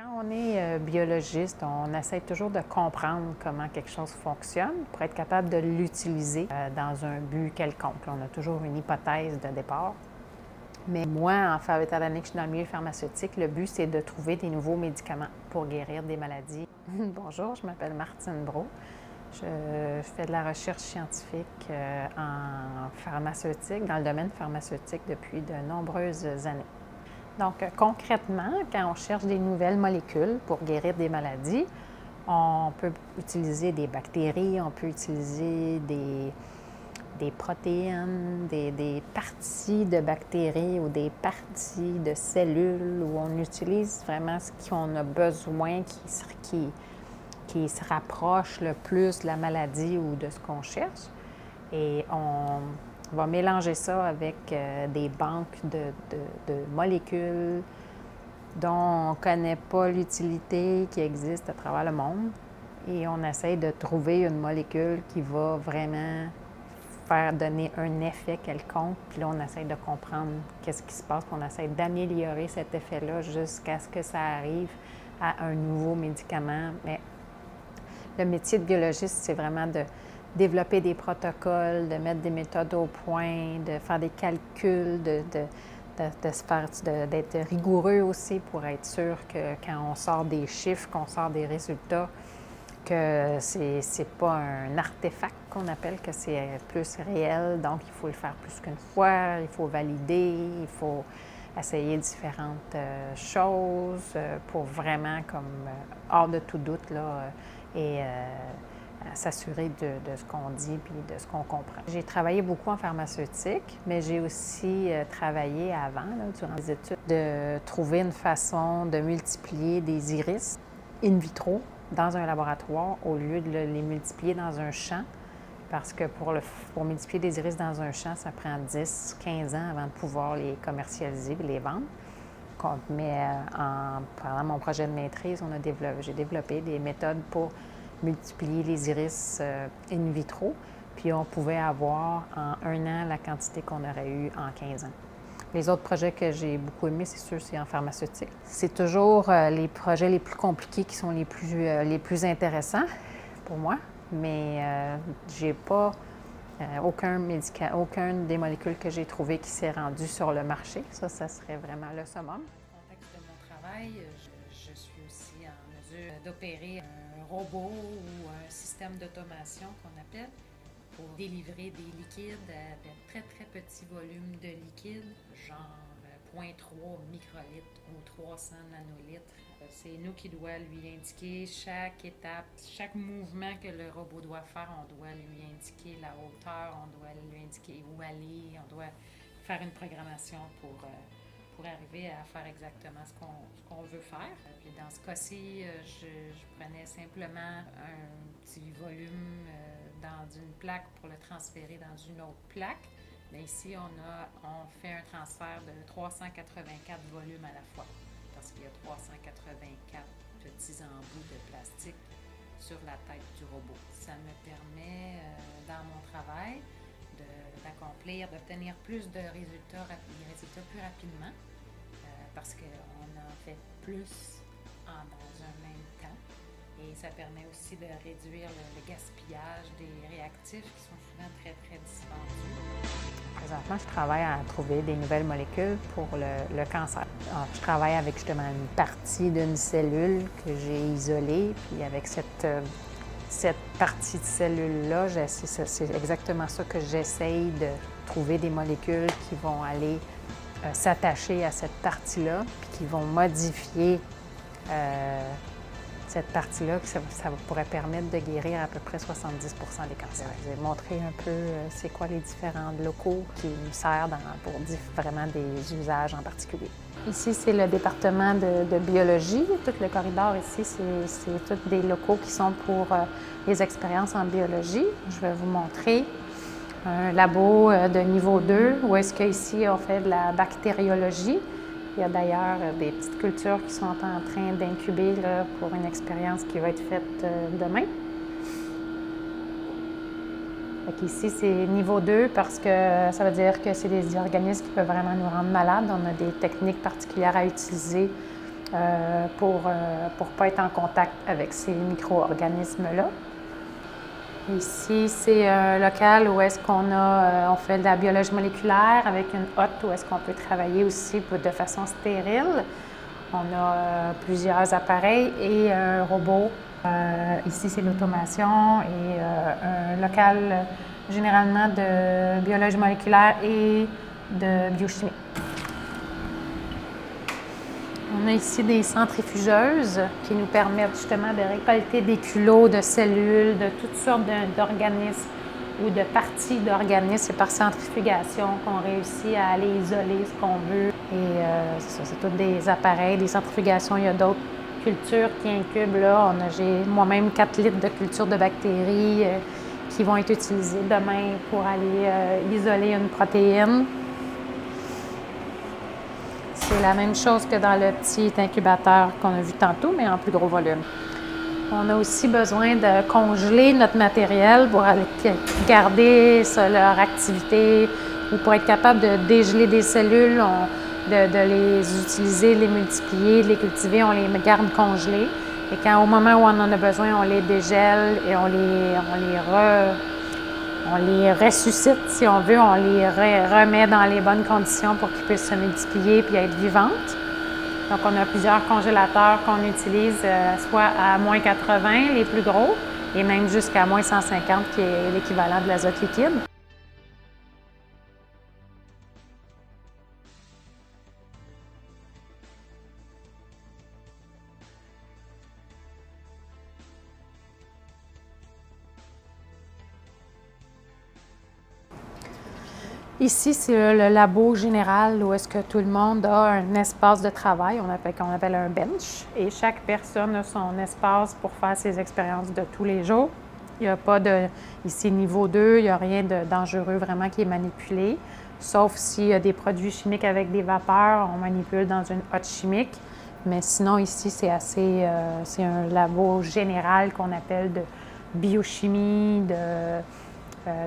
Quand on est biologiste, on essaie toujours de comprendre comment quelque chose fonctionne pour être capable de l'utiliser dans un but quelconque. On a toujours une hypothèse de départ. Mais moi, en faire état donné que je suis dans le milieu pharmaceutique, le but, c'est de trouver des nouveaux médicaments pour guérir des maladies. Bonjour, je m'appelle Martine Brault. Je fais de la recherche scientifique en pharmaceutique, dans le domaine pharmaceutique depuis de nombreuses années. Donc, concrètement, quand on cherche des nouvelles molécules pour guérir des maladies, on peut utiliser des bactéries, on peut utiliser des protéines, des parties de bactéries ou des parties de cellules où on utilise vraiment ce qu'on a besoin qui se rapproche le plus de la maladie ou de ce qu'on cherche. Et on va mélanger ça avec des banques de molécules dont on ne connaît pas l'utilité qui existe à travers le monde. Et on essaie de trouver une molécule qui va vraiment faire donner un effet quelconque. Puis là, on essaie de comprendre qu'est-ce qui se passe. Puis on essaie d'améliorer cet effet-là jusqu'à ce que ça arrive à un nouveau médicament. Mais le métier de biologiste, c'est vraiment de développer des protocoles, de mettre des méthodes au point, de faire des calculs, d'être rigoureux aussi pour être sûr que quand on sort des chiffres, qu'on sort des résultats, que c'est pas un artefact qu'on appelle, que c'est plus réel. Donc, il faut le faire plus qu'une fois, il faut valider, il faut essayer différentes choses pour vraiment, hors de tout doute, là, s'assurer de ce qu'on dit puis de ce qu'on comprend. J'ai travaillé beaucoup en pharmaceutique, mais j'ai aussi travaillé avant, là, durant les études, de trouver une façon de multiplier des iris in vitro dans un laboratoire au lieu de les multiplier dans un champ, parce que pour multiplier des iris dans un champ, ça prend 10, 15 ans avant de pouvoir les commercialiser et les vendre. Mais pendant mon projet de maîtrise, j'ai développé des méthodes pour multiplier les iris in vitro, puis on pouvait avoir en 1 an la quantité qu'on aurait eue en 15 ans. Les autres projets que j'ai beaucoup aimés, c'est sûr, c'est en pharmaceutique. C'est toujours les projets les plus compliqués qui sont les plus intéressants pour moi, mais j'ai pas aucune des molécules que j'ai trouvées qui s'est rendue sur le marché. Ça serait vraiment le summum. Dans le contexte de mon travail, je suis aussi en mesure d'opérer un robot ou un système d'automation qu'on appelle pour délivrer des liquides à de très très petits volumes de liquide, genre 0,3 microlitres ou 300 nanolitres. C'est nous qui doit lui indiquer chaque étape, chaque mouvement que le robot doit faire. On doit lui indiquer la hauteur, on doit lui indiquer où aller, on doit faire une programmation pour arriver à faire exactement ce qu'on veut faire. Puis dans ce cas-ci, je prenais simplement un petit volume dans une plaque pour le transférer dans une autre plaque. Mais ici, on fait un transfert de 384 volumes à la fois, parce qu'il y a 384 petits embouts de plastique sur la tête du robot. Ça me permet, dans mon travail, d'obtenir plus de résultats, des résultats plus rapidement, parce qu'on en fait plus dans un même temps. Et ça permet aussi de réduire le gaspillage des réactifs qui sont souvent très, très dispendieux. Présentement, je travaille à trouver des nouvelles molécules pour le cancer. Alors, je travaille avec justement une partie d'une cellule que j'ai isolée, puis avec cette partie de cellule-là, c'est exactement ça que j'essaye de trouver des molécules qui vont aller s'attacher à cette partie-là, puis qui vont modifier cette partie-là, ça pourrait permettre de guérir à peu près 70% des cancers. J'ai montré un peu c'est quoi les différents locaux qui nous servent pour vraiment des usages en particulier. Ici, c'est le département de biologie. Tout le corridor ici, c'est tous des locaux qui sont pour les expériences en biologie. Je vais vous montrer un labo de niveau 2, où est-ce qu'ici, on fait de la bactériologie. Il y a d'ailleurs des petites cultures qui sont en train d'incuber pour une expérience qui va être faite demain. Ici, c'est niveau 2 parce que ça veut dire que c'est des organismes qui peuvent vraiment nous rendre malades. On a des techniques particulières à utiliser pour ne pas être en contact avec ces micro-organismes-là. Ici, c'est un local où est-ce on fait de la biologie moléculaire avec une hotte où est-ce qu'on peut travailler aussi de façon stérile. On a plusieurs appareils et un robot. Ici, c'est l'automation et un local généralement de biologie moléculaire et de biochimie. On a ici des centrifugeuses qui nous permettent justement de récolter des culots de cellules, de toutes sortes d'organismes ou de parties d'organismes. C'est par centrifugation qu'on réussit à aller isoler ce qu'on veut. Et c'est tous des appareils, des centrifugations. Il y a d'autres cultures qui incubent là. J'ai moi-même 4 litres de culture de bactéries qui vont être utilisées demain pour aller isoler une protéine. C'est la même chose que dans le petit incubateur qu'on a vu tantôt, mais en plus gros volume. On a aussi besoin de congeler notre matériel pour aller garder leur activité ou pour être capable de dégeler des cellules, de les utiliser, de les multiplier, de les cultiver, on les garde congelés. Et au moment où on en a besoin, on les dégèle et on les ressuscite, si on veut, on les remet dans les bonnes conditions pour qu'ils puissent se multiplier puis être vivantes. Donc, on a plusieurs congélateurs qu'on utilise, soit à moins 80, les plus gros, et même jusqu'à moins 150, qui est l'équivalent de l'azote liquide. Ici, c'est le labo général où est-ce que tout le monde a un espace de travail, qu'on appelle un bench. Et chaque personne a son espace pour faire ses expériences de tous les jours. Il n'y a pas ici, niveau 2, il n'y a rien de dangereux vraiment qui est manipulé. Sauf s'il y a des produits chimiques avec des vapeurs, on manipule dans une hotte chimique. Mais sinon, ici, c'est un labo général qu'on appelle de biochimie,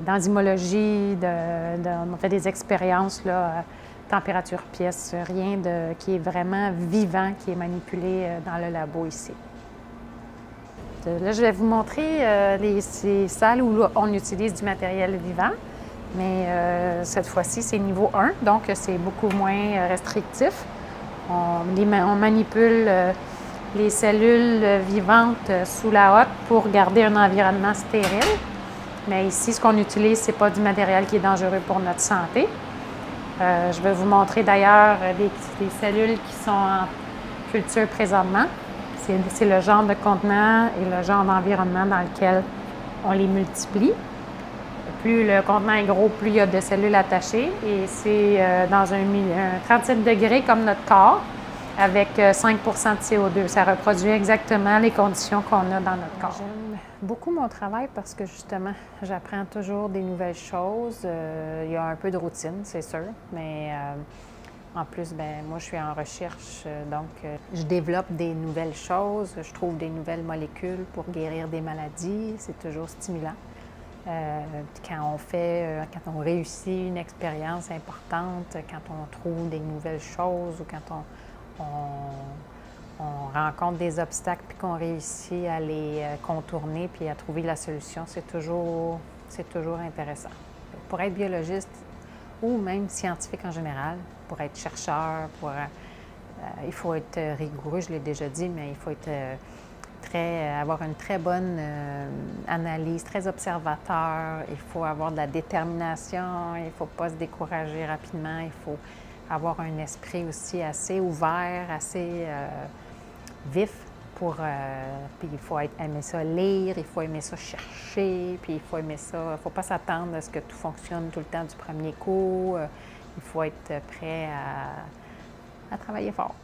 d'enzymologie, on fait des expériences là, température pièce, rien qui est vraiment vivant, qui est manipulé dans le labo ici. Là, je vais vous montrer ces salles où on utilise du matériel vivant, mais cette fois-ci, c'est niveau 1, donc c'est beaucoup moins restrictif. On manipule les cellules vivantes sous la hotte pour garder un environnement stérile. Mais ici, ce qu'on utilise, ce n'est pas du matériel qui est dangereux pour notre santé. Je vais vous montrer d'ailleurs des cellules qui sont en culture présentement. C'est le genre de contenant et le genre d'environnement dans lequel on les multiplie. Plus le contenant est gros, plus il y a de cellules attachées. Et c'est dans un 37 degrés comme notre corps, avec 5 % de CO2. Ça reproduit exactement les conditions qu'on a dans notre corps. J'aime beaucoup mon travail parce que justement, j'apprends toujours des nouvelles choses. Il y a un peu de routine, c'est sûr, mais en plus, moi, je suis en recherche, donc je développe des nouvelles choses, je trouve des nouvelles molécules pour guérir des maladies. C'est toujours stimulant. Quand on réussit une expérience importante, quand on trouve des nouvelles choses ou quand on rencontre des obstacles puis qu'on réussit à les contourner puis à trouver la solution, c'est toujours intéressant. Pour être biologiste ou même scientifique en général, pour être chercheur, il faut être rigoureux, je l'ai déjà dit, mais il faut être avoir une très bonne analyse, très observateur. Il faut avoir de la détermination, il ne faut pas se décourager rapidement, il faut avoir un esprit aussi assez ouvert, assez vif puis il faut aimer ça lire, il faut aimer ça chercher, puis il faut aimer ça, il ne faut pas s'attendre à ce que tout fonctionne tout le temps du premier coup. Il faut être prêt à travailler fort.